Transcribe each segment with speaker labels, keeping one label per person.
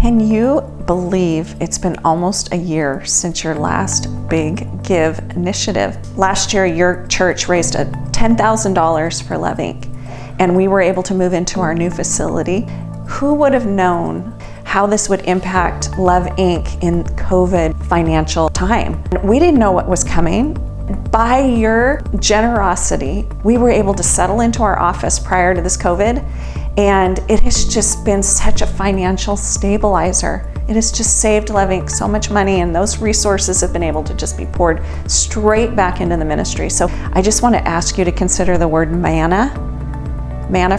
Speaker 1: Can you believe it's been almost a year since your last Big Give initiative? Last year, your church raised $10,000 for Love Inc., and we were able to move into our new facility. Who would have known how this would impact Love Inc. in COVID financial time? We didn't know what was coming. By your generosity, we were able to settle into our office prior to this COVID, and it has just been such a financial stabilizer. It has just saved Love Inc. so much money, and those resources have been able to just be poured straight back into the ministry. So I just want to ask you to consider the word manna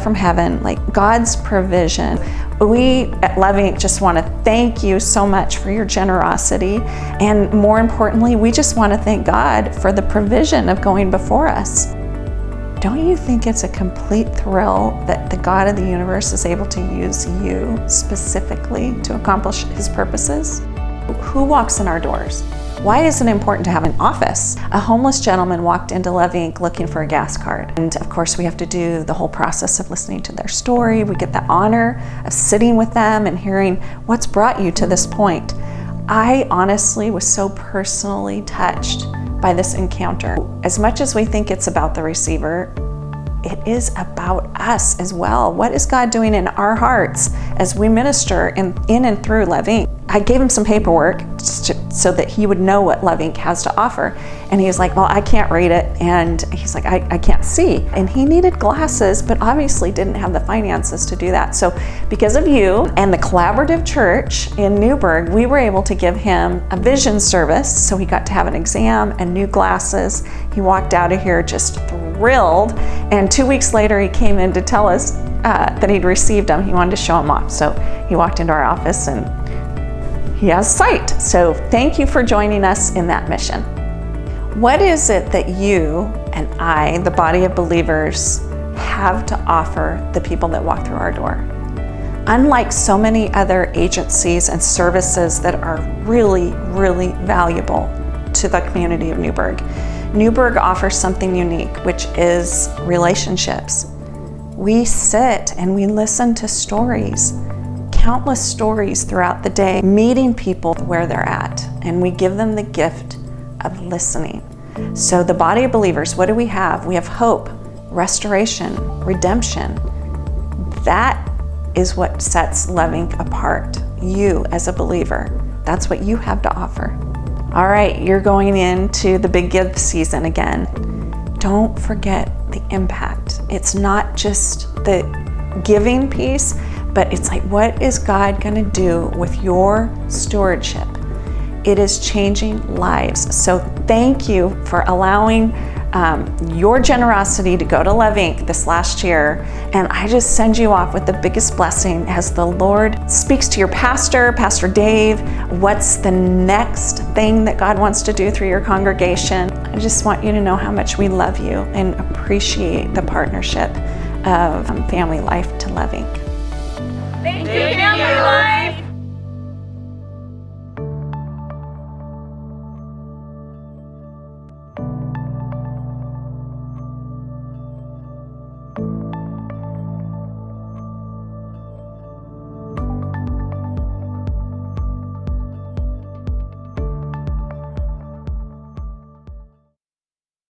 Speaker 1: from heaven, like God's provision. We at Love Inc. just want to thank you so much for your generosity. And more importantly, we just want to thank God for the provision of going before us. Don't you think it's a complete thrill that the God of the universe is able to use you specifically to accomplish his purposes? Who walks in our doors? Why is it important to have an office? A homeless gentleman walked into Love Inc. looking for a gas card. And of course, we have to do the whole process of listening to their story. We get the honor of sitting with them and hearing what's brought you to this point. I honestly was so personally touched by this encounter. As much as we think it's about the receiver, it is about us as well. What is God doing in our hearts as we minister in and through Love Inc.? I gave him some paperwork so that he would know what Love Inc. has to offer. And he was like, well, I can't read it. And he's like, I can't see. And he needed glasses, but obviously didn't have the finances to do that. So because of you and the Collaborative Church in Newburgh, we were able to give him a vision service. So he got to have an exam and new glasses. He walked out of here just thrilled. And 2 weeks later, he came in to tell us that he'd received them. He wanted to show them off. So he walked into our office and he has sight. So thank you for joining us in that mission. What is it that you and I, the body of believers, have to offer the people that walk through our door? Unlike so many other agencies and services that are really, really valuable to the community of Newburgh, Newburgh offers something unique, which is relationships. We sit and we listen to stories, countless stories throughout the day, meeting people where they're at, and we give them the gift of listening. So the body of believers, what do we have? We have hope, restoration, redemption. That is what sets Love Inc. apart. You as a believer, that's what you have to offer. All right, you're going into the Big Give season again. Don't forget the impact. It's not just the giving piece, but it's like, what is God going to do with your stewardship? It is changing lives. So thank you for allowing your generosity to go to Love Inc. this last year. And I just send you off with the biggest blessing as the Lord speaks to your pastor, Pastor Dave. What's the next thing that God wants to do through your congregation? I just want you to know how much we love you and appreciate the partnership of Family Life to Love Inc.